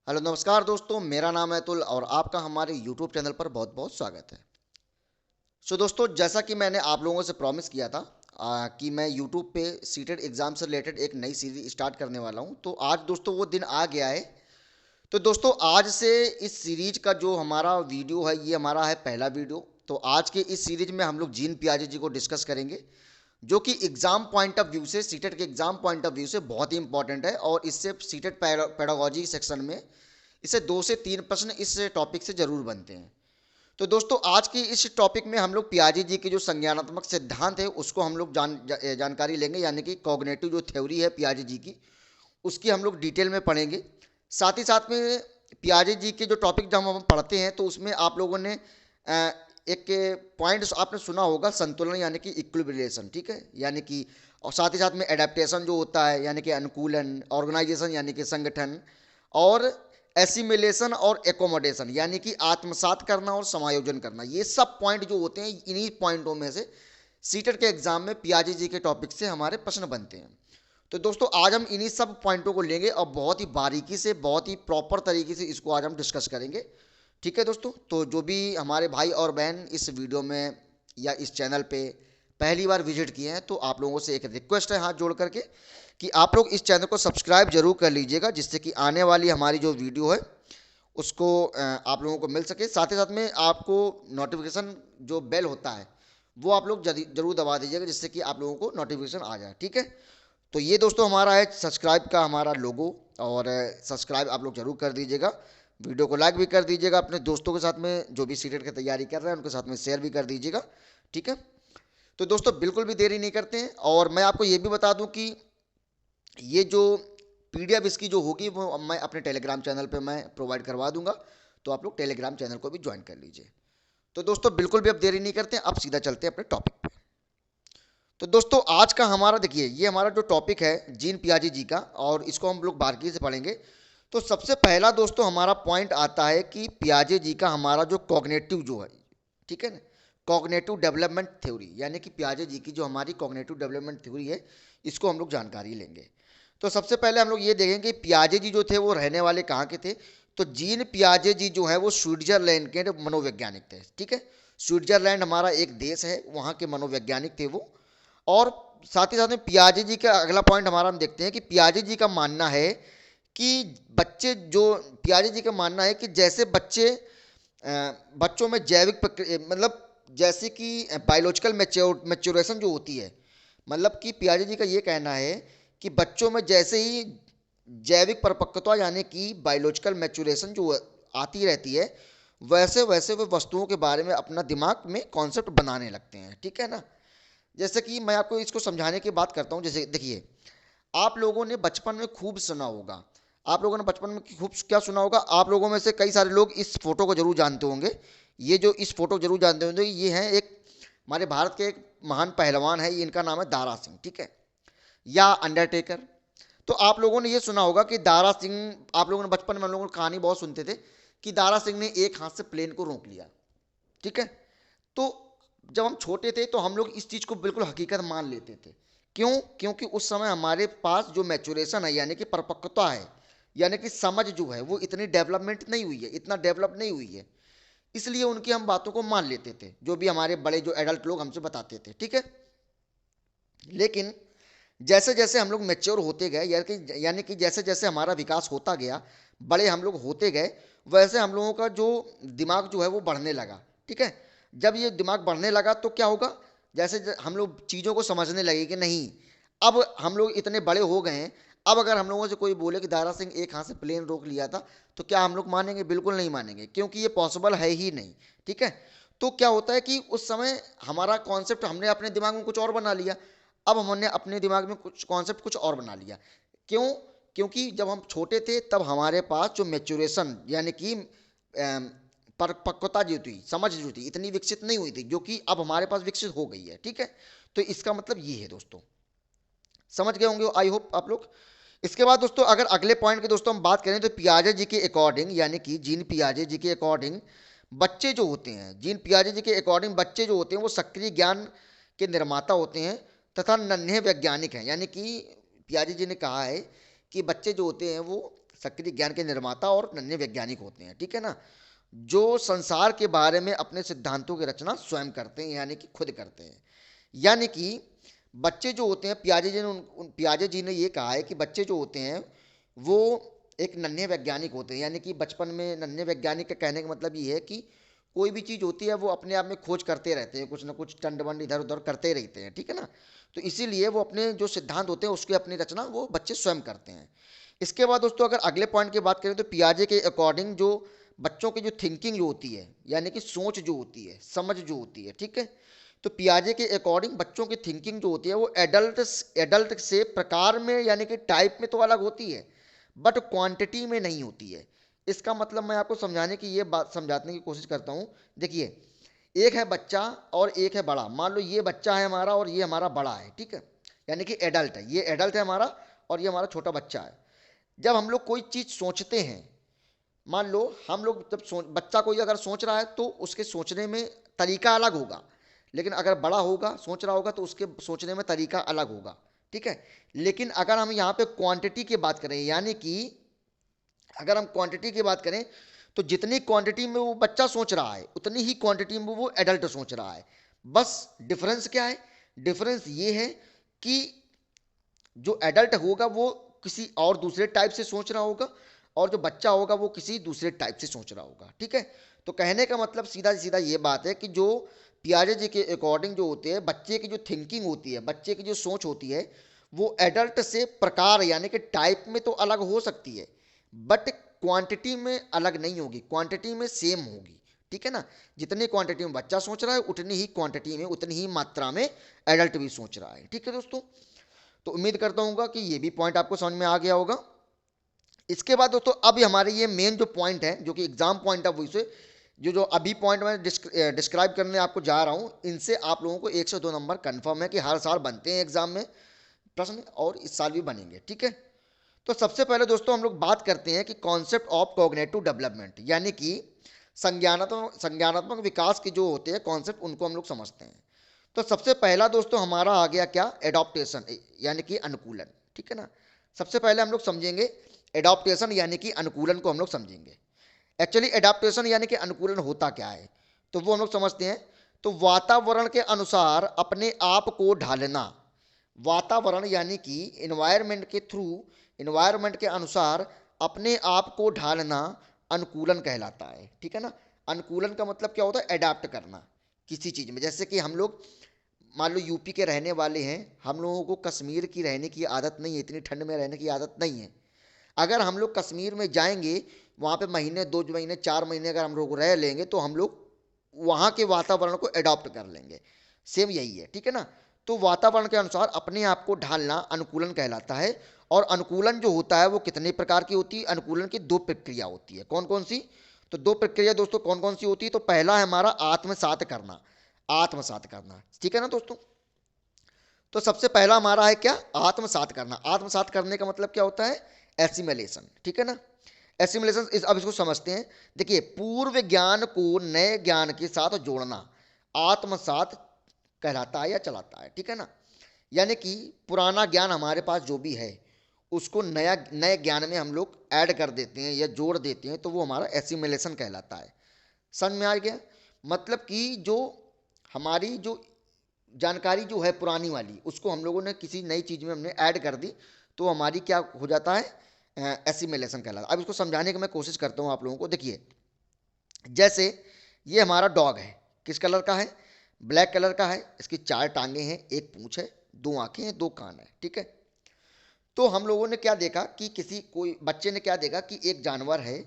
Hello नमस्कार दोस्तों, मेरा नाम है अतुल और आपका हमारे यूट्यूब चैनल पर बहुत बहुत स्वागत है। दोस्तों, जैसा कि मैंने आप लोगों से प्रॉमिस किया था कि मैं यूट्यूब पे सीटेड एग्ज़ाम से रिलेटेड एक नई सीरीज स्टार्ट करने वाला हूं, तो आज दोस्तों वो दिन आ गया है। तो दोस्तों, आज से इस सीरीज का जो हमारा वीडियो है, ये हमारा है पहला वीडियो। तो आज के इस सीरीज में हम लोग जीन पियाजे जी को डिस्कस करेंगे, जो कि एग्जाम पॉइंट ऑफ व्यू से, सीटेट के एग्जाम पॉइंट ऑफ व्यू से बहुत ही इंपॉर्टेंट है। और इससे सीटेट पेडागोजी सेक्शन में इसे 2 से 3 प्रश्न इस टॉपिक से जरूर बनते हैं। तो दोस्तों, आज की इस टॉपिक में हम लोग पियाजे जी के जो संज्ञानात्मक सिद्धांत है उसको हम लोग जानकारी लेंगे, यानी कि कॉग्निटिव जो थ्योरी है पियाजे जी की, उसकी हम लोग डिटेल में पढ़ेंगे। साथ ही साथ में पियाजे जी के जो टॉपिक जब हम पढ़ते हैं तो उसमें आप लोगों ने एक पॉइंट आपने सुना होगा, संतुलन यानी कि इक्विलिब्रिएशन, ठीक है, यानी कि और साथ ही साथ में एडेप्टेशन जो होता है यानी कि अनुकूलन, ऑर्गेनाइजेशन यानी कि संगठन, और एसिमिलेशन और एकोमोडेशन यानी कि आत्मसात करना और समायोजन करना। ये सब पॉइंट जो होते हैं, इन्हीं पॉइंटों में से सीटेट के एग्जाम में पियाजे जी के टॉपिक से हमारे प्रश्न बनते हैं। तो दोस्तों, आज हम इन्हीं सब पॉइंटों को लेंगे और बहुत ही बारीकी से, बहुत ही प्रॉपर तरीके से इसको आज हम डिस्कस करेंगे। ठीक है दोस्तों, तो जो भी हमारे भाई और बहन इस वीडियो में या इस चैनल पे पहली बार विजिट किए हैं, तो आप लोगों से एक रिक्वेस्ट है हाथ जोड़ करके कि आप लोग इस चैनल को सब्सक्राइब जरूर कर लीजिएगा, जिससे कि आने वाली हमारी जो वीडियो है उसको आप लोगों को मिल सके। साथ ही साथ में आपको नोटिफिकेशन जो बेल होता है वो आप लोग जरूर दबा दीजिएगा, जिससे कि आप लोगों को नोटिफिकेशन आ जाए। ठीक है, तो ये दोस्तों हमारा है सब्सक्राइब का हमारा लोगो, और सब्सक्राइब आप लोग जरूर कर दीजिएगा। वीडियो को लाइक भी कर दीजिएगा, अपने दोस्तों के साथ में जो भी सीटेट की तैयारी कर रहे हैं उनके साथ में शेयर भी कर दीजिएगा। ठीक है, तो दोस्तों बिल्कुल भी देरी नहीं करते हैं, और मैं आपको ये भी बता दूं कि ये जो पीडीएफ इसकी जो होगी वो मैं अपने टेलीग्राम चैनल पे मैं प्रोवाइड करवा दूंगा, तो आप लोग टेलीग्राम चैनल को भी ज्वाइन कर लीजिए। तो दोस्तों बिल्कुल भी अब देरी नहीं करते हैं, अब सीधा चलते हैं अपने टॉपिक पे। तो दोस्तों, आज का हमारा देखिए, ये हमारा जो टॉपिक है जीन पियाजे जी का, और इसको हम लोग बारीकी से पढ़ेंगे। तो सबसे पहला दोस्तों हमारा पॉइंट आता है कि पियाजे जी का हमारा जो कॉग्निटिव जो है, ठीक है ना, कॉग्निटिव डेवलपमेंट थ्योरी, यानी कि पियाजे जी की जो हमारी कॉग्निटिव डेवलपमेंट थ्योरी है, इसको हम लोग जानकारी लेंगे। तो सबसे पहले हम लोग ये देखेंगे कि पियाजे जी जो थे वो रहने वाले कहाँ के थे। तो जीन पियाजे जी जो है वो स्विट्जरलैंड के मनोवैज्ञानिक थे। ठीक है, स्विट्जरलैंड हमारा एक देश है, वहाँ के मनोवैज्ञानिक थे वो। और साथ ही साथ में पियाजे जी का अगला पॉइंट हमारा हम देखते हैं कि पियाजे जी का मानना है कि बच्चे जो, पियाजे जी का मानना है कि जैसे बच्चों में जैविक मतलब जैसे कि बायोलॉजिकल मैच्योरेशन जो होती है, मतलब कि पियाजे जी का ये कहना है कि बच्चों में जैसे ही जैविक परिपक्वता यानी कि बायोलॉजिकल मैच्योरेशन जो आती रहती है, वैसे वैसे वे वस्तुओं के बारे में अपना दिमाग में कॉन्सेप्ट बनाने लगते हैं। ठीक है ना, जैसे कि मैं आपको इसको समझाने की बात करता हूँ। जैसे देखिए, आप लोगों ने बचपन में खूब सुना होगा, आप लोगों ने बचपन में खूब क्या सुना होगा, आप लोगों में से कई सारे लोग इस फोटो को जरूर जानते होंगे। ये जो इस फोटो जरूर जानते होंगे, ये है एक हमारे भारत के एक महान पहलवान है, इनका नाम है दारा सिंह, ठीक है, या अंडरटेकर। तो आप लोगों ने ये सुना होगा कि दारा सिंह, आप लोगों ने बचपन में हम लोगों ने कहानी बहुत सुनते थे कि दारा सिंह ने एक हाथ से प्लेन को रोक लिया। ठीक है, तो जब हम छोटे थे तो हम लोग इस चीज़ को बिल्कुल हकीकत मान लेते थे। क्यों? क्योंकि उस समय हमारे पास जो मैच्योरेशन है यानी कि परिपक्वता है, यानी कि समझ जो है वो इतनी डेवलपमेंट नहीं हुई है, इतना डेवलप नहीं हुई है, इसलिए उनकी हम बातों को मान लेते थे, जो भी हमारे बड़े जो एडल्ट लोग हमसे बताते थे। ठीक है, लेकिन जैसे जैसे हम लोग मेच्योर होते गए, यानी कि जैसे जैसे हमारा विकास होता गया, बड़े हम लोग होते गए, वैसे हम लोगों का जो दिमाग जो है वो बढ़ने लगा। ठीक है, जब ये दिमाग बढ़ने लगा तो क्या होगा, जैसे हम लोग चीज़ों को समझने लगे कि नहीं, अब हम लोग इतने बड़े हो गए हैं, अब अगर हम लोगों से कोई बोले कि दारा सिंह एक हाथ से प्लेन रोक लिया था, तो क्या हम लोग मानेंगे? बिल्कुल नहीं मानेंगे, क्योंकि ये पॉसिबल है ही नहीं। ठीक है, तो क्या होता है कि उस समय हमारा कॉन्सेप्ट हमने अपने दिमाग में कुछ और बना लिया, अब हमने अपने दिमाग में कुछ कॉन्सेप्ट कुछ और बना लिया। क्यों? क्योंकि जब हम छोटे थे तब हमारे पास जो मैच्योरेशन यानी कि परिपक्वता जो थी, समझ जो थी, इतनी विकसित नहीं हुई थी, जो कि अब हमारे पास विकसित हो गई है। ठीक है, तो इसका मतलब ये है दोस्तों, समझ गए होंगे आई होप आप लोग। इसके बाद दोस्तों अगर अगले पॉइंट की दोस्तों हम बात करें, तो पियाजे जी के अकॉर्डिंग, यानी कि जीन पियाजे जी के अकॉर्डिंग बच्चे जो होते हैं, जीन पियाजे जी के अकॉर्डिंग बच्चे जो होते हैं वो सक्रिय ज्ञान के निर्माता होते हैं तथा नन्हे वैज्ञानिक हैं। यानी कि पियाजे जी ने कहा है कि बच्चे जो होते हैं वो सक्रिय ज्ञान के निर्माता और नन्हे वैज्ञानिक होते हैं, ठीक है ना, जो संसार के बारे में अपने सिद्धांतों की रचना स्वयं करते हैं, यानी कि खुद करते हैं। यानी कि बच्चे जो होते हैं, पियाजे जी ने ये कहा है कि बच्चे जो होते हैं वो एक नन्हे वैज्ञानिक होते हैं। यानी कि बचपन में नन्हे वैज्ञानिक के कहने का मतलब ये है कि कोई भी चीज़ होती है वो अपने आप में खोज करते रहते हैं, कुछ ना कुछ टंड वंड इधर उधर करते रहते हैं, ठीक है ना। तो इसीलिए वो अपने जो सिद्धांत होते हैं उसकी अपनी रचना वो बच्चे स्वयं करते हैं। इसके बाद दोस्तों अगर अगले पॉइंट की बात करें तो पियाजे के अकॉर्डिंग जो बच्चों की जो थिंकिंग जो होती है, यानी कि सोच जो होती है, समझ जो होती है, ठीक है, तो पियाजे के अकॉर्डिंग बच्चों की थिंकिंग जो होती है वो एडल्ट से प्रकार में यानी कि टाइप में तो अलग होती है, बट क्वांटिटी में नहीं होती है। इसका मतलब मैं आपको समझाने की ये बात समझाने की कोशिश करता हूँ। देखिए, एक है बच्चा और एक है बड़ा। मान लो ये बच्चा है हमारा और ये हमारा बड़ा है, ठीक है, यानी कि एडल्ट है, ये एडल्ट है हमारा और ये हमारा छोटा बच्चा है। जब हम लोग कोई चीज़ सोचते हैं, मान लो हम लोग जब बच्चा कोई अगर सोच रहा है तो उसके सोचने में तरीका अलग होगा, लेकिन अगर बड़ा होगा सोच रहा होगा तो उसके सोचने में तरीका अलग होगा, ठीक है। लेकिन अगर हम यहाँ पे क्वांटिटी की बात करें, यानी कि अगर हम क्वांटिटी की बात करें तो जितनी क्वांटिटी में वो बच्चा सोच रहा है उतनी ही क्वांटिटी में वो एडल्ट सोच रहा है। बस डिफरेंस क्या है? डिफरेंस ये है कि जो एडल्ट होगा वो किसी और दूसरे टाइप से सोच रहा होगा और जो बच्चा होगा वो किसी दूसरे टाइप से सोच रहा होगा, ठीक है। तो कहने का मतलब सीधा सीधा ये बात है कि जो पियाजे जी के अकॉर्डिंग जो होते हैं बच्चे की जो थिंकिंग होती है, बच्चे की जो सोच होती है वो एडल्ट से प्रकार यानी कि टाइप में तो अलग हो सकती है, बट क्वांटिटी में अलग नहीं होगी, क्वांटिटी में सेम होगी, ठीक है ना। जितनी क्वांटिटी में बच्चा सोच रहा है उतनी ही क्वांटिटी में उतनी ही मात्रा में एडल्ट भी सोच रहा है, ठीक है दोस्तों। तो उम्मीद करता हूँ कि ये भी पॉइंट आपको समझ में आ गया होगा। इसके बाद दोस्तों अभी हमारे ये मेन जो पॉइंट है जो कि एग्जाम पॉइंट ऑफ व्यू से जो अभी पॉइंट मैं डिस्क्राइब करने आपको जा रहा हूँ, इनसे आप लोगों को 102 नंबर कंफर्म है कि हर साल बनते हैं एग्जाम में प्रश्न और इस साल भी बनेंगे, ठीक है। तो सबसे पहले दोस्तों हम लोग बात करते हैं कि कॉन्सेप्ट ऑफ कॉग्निटिव डेवलपमेंट, यानी कि संज्ञानात्मक विकास के जो होते हैं कॉन्सेप्ट उनको हम लोग समझते हैं। तो सबसे पहला दोस्तों हमारा आ गया क्या? एडॉप्टेशन, यानी कि अनुकूलन, ठीक है ना। सबसे पहले हम लोग समझेंगे एडॉप्टेशन यानी कि अनुकूलन को हम लोग समझेंगे। एक्चुअली एडॉप्टेशन यानी कि अनुकूलन होता क्या है तो वो हम लोग समझते हैं। तो वातावरण के अनुसार अपने आप को ढालना, वातावरण यानी कि इन्वायरमेंट के थ्रू, इन्वायरमेंट के अनुसार अपने आप को ढालना अनुकूलन कहलाता है, ठीक है ना। अनुकूलन का मतलब क्या होता है? एडाप्ट करना किसी चीज़ में। जैसे कि हम लोग मान लो यूपी के रहने वाले हैं, हम लोगों को कश्मीर की रहने की आदत नहीं है, इतनी ठंड में रहने की आदत नहीं है। अगर हम लोग कश्मीर में जाएंगे, वहाँ पे महीने 2 महीने 4 महीने अगर हम लोग रह लेंगे तो हम लोग वहाँ के वातावरण को एडॉप्ट कर लेंगे। सेम यही है, ठीक है ना। तो वातावरण के अनुसार अपने आप को ढालना अनुकूलन कहलाता है। और अनुकूलन जो होता है वो कितने प्रकार की होती है? अनुकूलन की दो प्रक्रिया होती है। कौन कौन सी? तो दो प्रक्रिया दोस्तों कौन कौन सी होती है? तो पहला है हमारा आत्मसात करना, आत्मसात करना, ठीक है ना दोस्तों। तो सबसे पहला हमारा है क्या? आत्मसात करना। आत्मसात करने का मतलब क्या होता है? एसिमिलेशन, ठीक है ना। एसिमिलेशन अब इसको समझते हैं। देखिए, पूर्व ज्ञान को नए ज्ञान के साथ जोड़ना आत्मसात कहलाता है या चलाता है, ठीक है ना। यानी कि पुराना ज्ञान हमारे पास जो भी है उसको नए ज्ञान में हम लोग ऐड कर देते हैं या जोड़ देते हैं, तो वो हमारा एसिमिलेशन कहलाता है। समझ में आ गया? मतलब कि जो हमारी जो जानकारी जो है पुरानी वाली उसको हम लोगों ने किसी नई चीज़ में हमने ऐड कर दी, तो हमारी क्या हो जाता है? एसिमिलेशन कहलाता है। अब इसको समझाने की मैं कोशिश करता हूँ आप लोगों को। देखिए, जैसे ये हमारा डॉग है, किस कलर का है? ब्लैक कलर का है। इसकी 4 टांगे हैं, एक पूंछ है, 2 आंखें हैं, 2 कान है, ठीक है। तो हम लोगों ने क्या देखा कि कोई बच्चे ने क्या देखा कि एक जानवर है,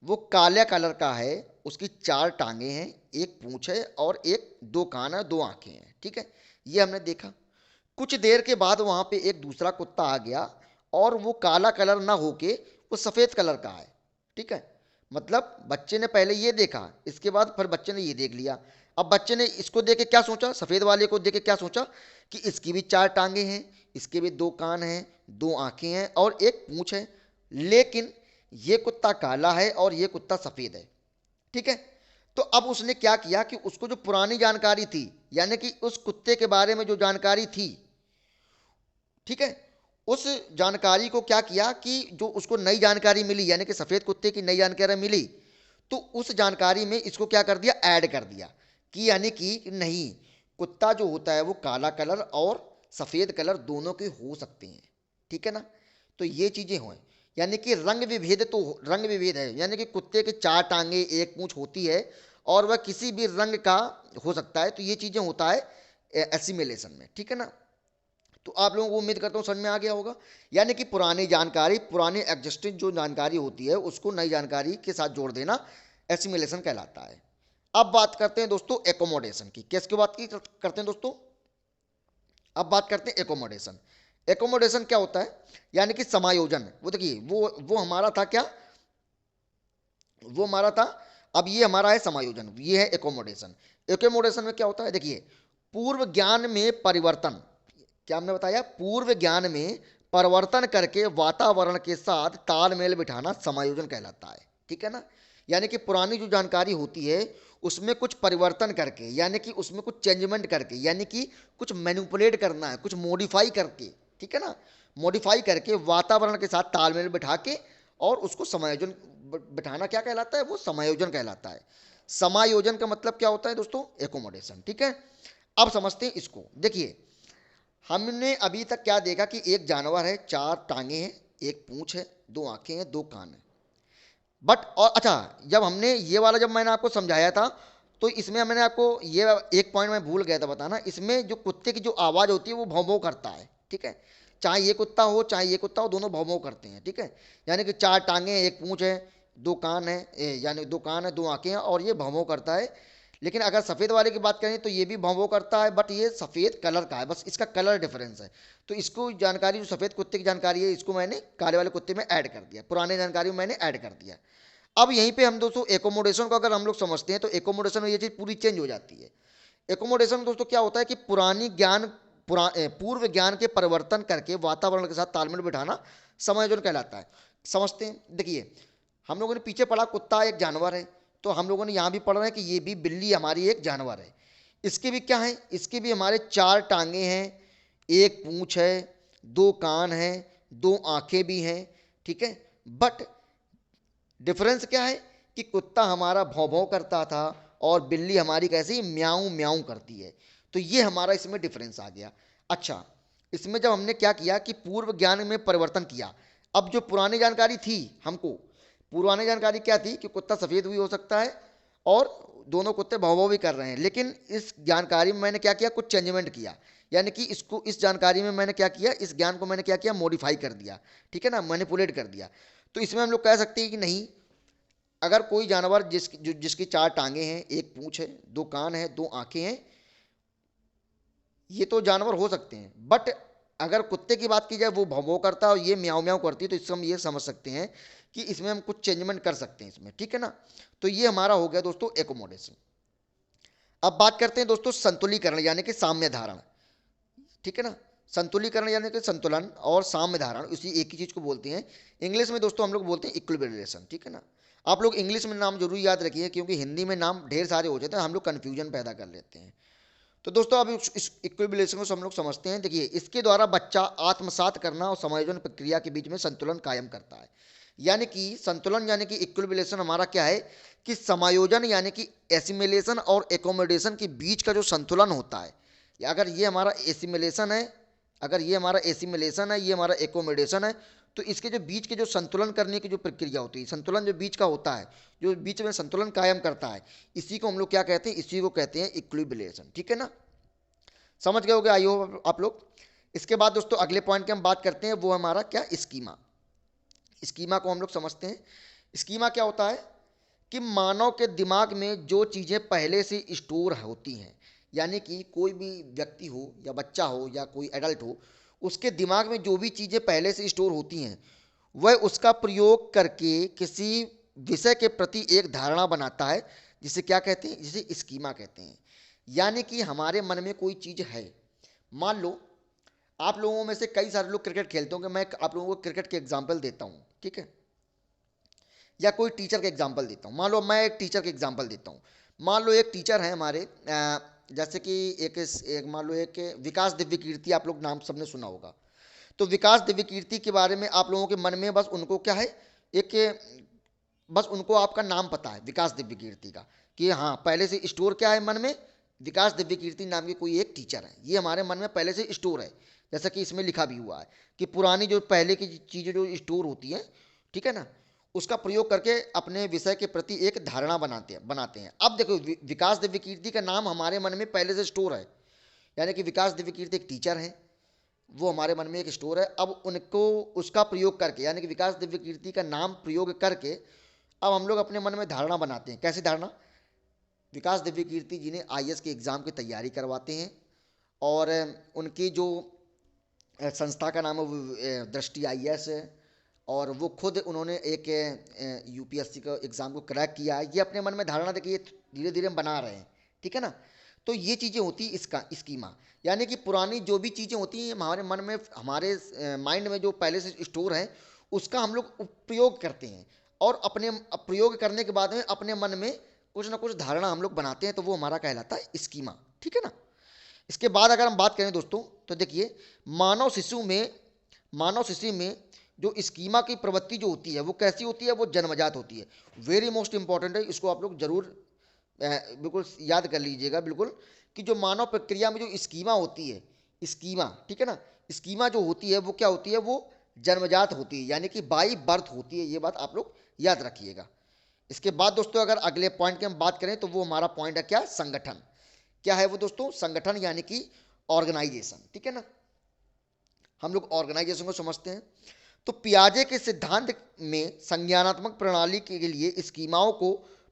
वो काले कलर का है, उसकी 4 टांगे हैं, एक पूंछ है और 2 कान है, 2 आंखें हैं, ठीक है। ये हमने देखा। कुछ देर के बाद वहां पे एक दूसरा कुत्ता आ गया और वो काला कलर ना होके वो सफेद कलर का है, ठीक है। मतलब बच्चे ने पहले ये देखा, इसके बाद फिर बच्चे ने ये देख लिया। अब बच्चे ने इसको देख के क्या सोचा? सफेद वाले को देख के क्या सोचा कि इसकी भी 4 टांगे हैं, इसके भी 2 कान हैं, 2 आंखें हैं और एक पूंछ है, लेकिन ये कुत्ता काला है और ये कुत्ता सफेद है, ठीक है। तो अब उसने क्या किया कि उसको जो पुरानी जानकारी थी, यानी कि उस कुत्ते के बारे में जो जानकारी थी, ठीक है, उस जानकारी को क्या किया कि जो उसको नई जानकारी मिली, यानी कि सफ़ेद कुत्ते की नई जानकारी मिली, तो उस जानकारी में इसको क्या कर दिया, ऐड कर दिया कि यानी कि नहीं, कुत्ता जो होता है वो काला कलर और सफ़ेद कलर दोनों के हो सकते हैं, ठीक है ना। तो ये चीज़ें हुए, यानी कि रंग विभेद, तो रंग विभेद है, यानी कि कुत्ते के 4 टांगे 1 पूंछ होती है और वह किसी भी रंग का हो सकता है। तो ये चीज़ें होता है एसिमिलेशन में, ठीक है ना। तो आप लोगों को उम्मीद करता हूँ समझ में आ गया होगा। यानी कि पुरानी जानकारी, पुरानी एग्जिस्टिंग जो जानकारी होती है उसको नई जानकारी के साथ जोड़ देना एसिमिलेशन कहलाता है। अब बात करते हैं दोस्तों एकोमोडेशन की। किसकी बात की करते हैं दोस्तों, अब बात करते हैं एकोमोडेशन। एकोमोडेशन क्या होता है, यानी कि समायोजन। वो देखिए वो हमारा था क्या, वो हमारा था, अब ये हमारा है समायोजन, ये है एकोमोडेशन। एकोमोडेशन में क्या होता है, देखिए पूर्व ज्ञान में परिवर्तन, क्या हमने बताया, पूर्व ज्ञान में परिवर्तन करके वातावरण के साथ तालमेल बिठाना समायोजन कहलाता है, ठीक है ना। यानी कि पुरानी जो जानकारी होती है उसमें कुछ परिवर्तन करके, यानी कि उसमें कुछ चेंजमेंट करके, यानी कि कुछ मैनिपुलेट करना है, कुछ मॉडिफाई करके, ठीक है ना, मॉडिफाई करके वातावरण के साथ तालमेल बिठा के और उसको समायोजन बिठाना क्या कहलाता है, वो समायोजन कहलाता है। समायोजन का मतलब क्या होता है दोस्तों, एकोमोडेशन, ठीक है। अब समझते हैं इसको। देखिए हमने अभी तक क्या देखा कि एक जानवर है, 4 टांगे हैं, 1 पूंछ है, 2 आंखें हैं, 2 कान हैं। बट और अच्छा, जब हमने ये वाला जब मैंने आपको समझाया था तो इसमें मैंने आपको ये एक पॉइंट मैं भूल गया था बताना, इसमें जो कुत्ते की जो आवाज़ होती है वो भौं भौं करता है, ठीक है। चाहे ये कुत्ता हो चाहे ये कुत्ता हो, दोनों भौं भौं करते हैं, ठीक है। यानी कि 4 टांगे हैं, 1 पूंछ है, 2 कान है, यानी 2 कान है, 2 आंखें हैं और ये भौं भौं करता है। लेकिन अगर सफ़ेद वाले की बात करें तो ये भी भौं भौं करता है, बट ये सफ़ेद कलर का है, बस इसका कलर डिफरेंस है। तो इसको जानकारी, जो सफ़ेद कुत्ते की जानकारी है, इसको मैंने काले वाले कुत्ते में ऐड कर दिया, पुराने जानकारी में मैंने ऐड कर दिया। अब यहीं पे हम दोस्तों एकोमोडेशन को अगर हम लोग समझते हैं तो एकोमोडेशन में ये चीज़ पूरी चेंज हो जाती है। एकोमोडेशन दोस्तों क्या होता है कि पुरानी ज्ञान, पूर्व ज्ञान के परिवर्तन करके वातावरण के साथ तालमेल बिठाना समायोजन कहलाता है। समझते हैं, देखिए हम लोगों ने पीछे पढ़ा कुत्ता एक जानवर है, तो हम लोगों ने यहाँ भी पढ़ रहे हैं कि ये भी बिल्ली हमारी एक जानवर है। इसके भी क्या है, इसके भी हमारे 4 टांगे हैं, 1 पूंछ है, 2 कान हैं, 2 आंखें भी हैं, ठीक है। बट डिफरेंस क्या है कि कुत्ता हमारा भौं भौं करता था और बिल्ली हमारी कैसी म्याऊं म्याऊं करती है। तो ये हमारा इसमें डिफरेंस आ गया। अच्छा, इसमें जब हमने क्या किया कि पूर्व ज्ञान में परिवर्तन किया, अब जो पुरानी जानकारी थी हमको, पुरानी जानकारी क्या थी कि कुत्ता सफ़ेद भी हो सकता है और दोनों कुत्ते भौं भौं भी कर रहे हैं, लेकिन इस जानकारी में मैंने क्या किया, कुछ चेंजमेंट किया, यानी कि इसको, इस जानकारी में मैंने क्या किया, इस ज्ञान को मैंने क्या किया, मॉडिफाई कर दिया, ठीक है ना, मैनिपुलेट कर दिया। तो इसमें हम लोग कह सकते हैं कि नहीं, अगर कोई जानवर जिसकी 4 टांगे हैं, 1 पूंछ है, 2 कान है, 2 आंखें हैं, ये तो जानवर हो सकते हैं, बट अगर कुत्ते की बात की जाए वो भौं भौं करता है और ये म्याऊं म्याऊं करती है, तो इससे हम ये समझ सकते हैं कि इसमें हम कुछ चेंजमेंट कर सकते हैं इसमें, ठीक है ना। तो ये हमारा हो गया दोस्तों एकोमोडेशन। अब बात करते हैं दोस्तों संतुलीकरण यानी कि साम्य धारण, ठीक है ना। संतुलीकरण यानी कि संतुलन और साम्य धारण उसी एक ही चीज़ को बोलते हैं। इंग्लिश में दोस्तों हम लोग बोलते हैं इक्विलिब्रिएशन, ठीक है ना। आप लोग इंग्लिश में नाम जरूर याद रखिए क्योंकि हिंदी में नाम ढेर सारे हो जाते हैं, हम लोग कन्फ्यूजन पैदा कर लेते हैं। तो दोस्तों अब इस इक्विलिब्रिएशन को हम लोग समझते हैं। देखिए इसके द्वारा बच्चा आत्मसात करना और समायोजन प्रक्रिया के बीच में संतुलन कायम करता है। यानी कि संतुलन यानी कि इक्विलिब्रिएशन हमारा क्या है कि समायोजन यानी कि एसिमिलेशन और एकोमोडेशन के बीच का जो संतुलन होता है, अगर ये हमारा एसिमिलेशन है, अगर ये हमारा एसिमिलेशन है, ये हमारा एकोमोडेशन है, तो इसके जो बीच के जो संतुलन करने की जो प्रक्रिया होती है, संतुलन जो बीच का होता है, जो बीच में संतुलन कायम करता है, इसी को हम लोग क्या कहते हैं, इसी को कहते हैं इक्विलिब्रिएशन, ठीक है ना। समझ गए होगे आई होप आप लोग। इसके बाद दोस्तों अगले पॉइंट की हम बात करते हैं, वो हमारा क्या, स्कीमा। स्कीमा को हम लोग समझते हैं। स्कीमा क्या होता है कि मानव के दिमाग में जो चीज़ें पहले से स्टोर होती हैं, यानी कि कोई भी व्यक्ति हो या बच्चा हो या कोई एडल्ट हो, उसके दिमाग में जो भी चीज़ें पहले से स्टोर होती हैं वह उसका प्रयोग करके किसी विषय के प्रति एक धारणा बनाता है, जिसे क्या कहते हैं, जिसे स्कीमा कहते हैं। यानी कि हमारे मन में कोई चीज़ है, मान लो आप लोगों में से कई सारे लोग क्रिकेट खेलते होंगे, मैं आप लोगों को क्रिकेट के एग्जाम्पल देता हूँ, ठीक है, या कोई टीचर का एग्जाम्पल देता हूँ। मान लो मैं एक टीचर का एग्जाम्पल देता हूँ। मान लो एक टीचर है हमारे, जैसे कि एक मान लो एक विकास दिव्य कीर्ति, आप लोग नाम सबने सुना होगा। तो विकास दिव्य कीर्ति के बारे में आप लोगों के मन में बस उनको क्या है, एक बस उनको आपका नाम पता है विकास दिव्य कीर्ति का, कि हाँ पहले से स्टोर क्या है मन में, विकास दिव्य कीर्ति नाम की कोई एक टीचर है, ये हमारे मन में पहले से स्टोर है। जैसा कि इसमें लिखा भी हुआ है कि पुरानी जो पहले की चीज़ें जो स्टोर होती हैं, ठीक है ना, उसका प्रयोग करके अपने विषय के प्रति एक धारणा बनाते हैं। अब देखो विकास दिव्य कीर्ति का नाम हमारे मन में पहले से स्टोर है, यानी कि विकास दिव्य कीर्ति एक टीचर है, वो हमारे मन में एक स्टोर है। अब उनको उसका प्रयोग करके, यानी कि विकास दिव्य कीर्ति का नाम प्रयोग करके अब हम लोग अपने मन में धारणा बनाते हैं। कैसी धारणा? विकास दिव्य कीर्ति जी ने आईएएस के एग्ज़ाम की तैयारी करवाते हैं, और उनकी जो संस्था का नाम है वो दृष्टि आईएएस है, और वो खुद उन्होंने एक यूपीएससी का एग्ज़ाम को क्रैक किया है। ये अपने मन में धारणा देखिए ये धीरे धीरे हम बना रहे हैं, ठीक है ना। तो ये चीज़ें होती है इसका स्कीमा, यानी कि पुरानी जो भी चीज़ें होती हैं हमारे मन में, हमारे माइंड में जो पहले से स्टोर है, उसका हम लोग उपयोग करते हैं, और अपने प्रयोग करने के बाद में अपने मन में कुछ ना कुछ धारणा हम लोग बनाते हैं, तो वो हमारा कहलाता है स्कीमा, ठीक है ना। इसके बाद अगर हम बात करें दोस्तों, तो देखिए मानव शिशु में जो स्कीमा की प्रवृत्ति जो होती है वो कैसी होती है, वो जन्मजात होती है। वेरी मोस्ट इंपॉर्टेंट है, इसको आप लोग जरूर बिल्कुल याद कर लीजिएगा बिल्कुल, कि जो मानव प्रक्रिया में जो स्कीमा होती है, स्कीमा, ठीक है ना, स्कीमा जो होती है वो क्या होती है, वो जन्मजात होती है, यानी कि बाई बर्थ होती है। ये बात आप लोग याद रखिएगा। इसके बाद दोस्तों अगर अगले पॉइंट की हम बात करें, तो वो हमारा पॉइंट है क्या, संगठन। क्या है वो दोस्तों? संगठन, यानी कि ऑर्गेनाइजेशन, ठीक है ना। हम लोग ऑर्गेनाइजेशन को समझते हैं। तो पियाजे के सिद्धांत में संज्ञानात्मक प्रणाली के लिए स्कीमाओं को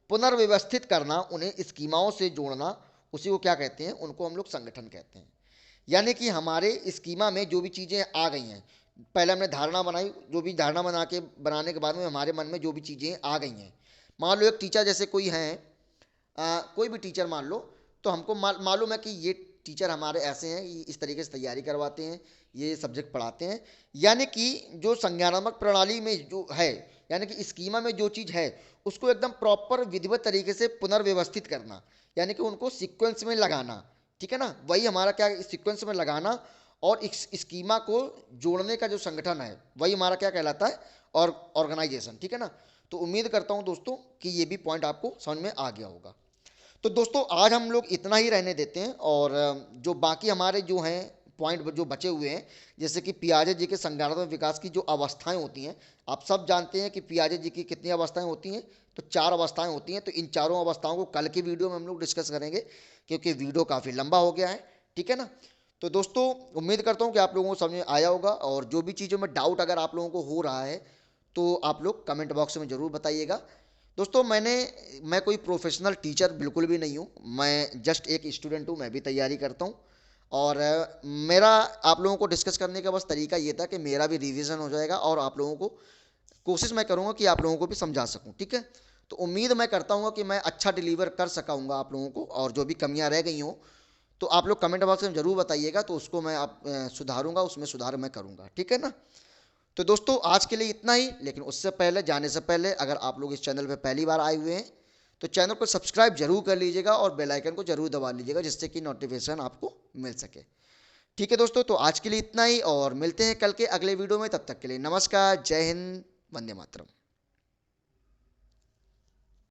पुनर्व्यवस्थित करना, उन्हें स्कीमाओं से जोड़ना, उसी को क्या कहते हैं, उनको हम लोग संगठन कहते हैं। यानी कि हमारे स्कीमा में जो भी चीज़ें आ गई हैं, पहले हमने धारणा बनाई, जो भी धारणा बनाने के बाद में हमारे मन में जो भी चीज़ें आ गई हैं, मान लो एक टीचर जैसे कोई हैं, कोई भी टीचर मान लो, तो हमको मालूम है कि ये टीचर हमारे ऐसे हैं, ये इस तरीके से तैयारी करवाते हैं, ये सब्जेक्ट पढ़ाते हैं। यानी कि जो संज्ञानात्मक प्रणाली में जो है, यानी कि स्कीमा में जो चीज़ है उसको एकदम प्रॉपर विधिवत तरीके से पुनर्व्यवस्थित करना, यानी कि उनको सीक्वेंस में लगाना, ठीक है ना, वही हमारा क्या, सीक्वेंस में लगाना, और इस स्कीमा को जोड़ने का जो संगठन है वही हमारा क्या कहलाता है, और ऑर्गेनाइजेशन, ठीक है ना। तो उम्मीद करता हूँ दोस्तों कि ये भी पॉइंट आपको समझ में आ गया होगा। तो दोस्तों आज हम लोग इतना ही रहने देते हैं, और जो बाकी हमारे जो हैं पॉइंट जो बचे हुए हैं, जैसे कि पियाजे जी के संज्ञानात्मक विकास की जो अवस्थाएं होती हैं, आप सब जानते हैं कि पियाजे जी की कितनी अवस्थाएं होती हैं, तो 4 अवस्थाएं होती हैं। तो इन चारों अवस्थाओं को कल की वीडियो में हम लोग डिस्कस करेंगे, क्योंकि वीडियो काफ़ी लंबा हो गया है, ठीक है ना। तो दोस्तों उम्मीद करता हूँ कि आप लोगों को समझ में आया होगा, और जो भी चीज़ों में डाउट अगर आप लोगों को हो रहा है तो आप लोग कमेंट बॉक्स में ज़रूर बताइएगा। दोस्तों मैं कोई प्रोफेशनल टीचर बिल्कुल भी नहीं हूँ, मैं जस्ट एक स्टूडेंट हूँ, मैं भी तैयारी करता हूँ, और मेरा आप लोगों को डिस्कस करने का बस तरीका ये था कि मेरा भी रिवीजन हो जाएगा, और आप लोगों को कोशिश मैं करूँगा कि आप लोगों को भी समझा सकूँ, ठीक है। तो उम्मीद मैं करता हूँ कि मैं अच्छा डिलीवर कर सकाऊँगा आप लोगों को, और जो भी कमियाँ रह गई हों तो आप लोग कमेंट बॉक्स में ज़रूर बताइएगा, तो उसको मैं सुधारूँगा, उसमें सुधार मैं करूँगा, ठीक है ना। तो दोस्तों आज के लिए इतना ही, लेकिन उससे पहले, जाने से पहले, अगर आप लोग इस चैनल पर पहली बार आए हुए हैं तो चैनल को सब्सक्राइब जरूर कर लीजिएगा, और बेल आइकन को जरूर दबा लीजिएगा, जिससे कि नोटिफिकेशन आपको मिल सके। ठीक है दोस्तों, तो आज के लिए इतना ही, और मिलते हैं कल के अगले वीडियो में। तब तक के लिए नमस्कार, जय हिंद, वंदे मातरम।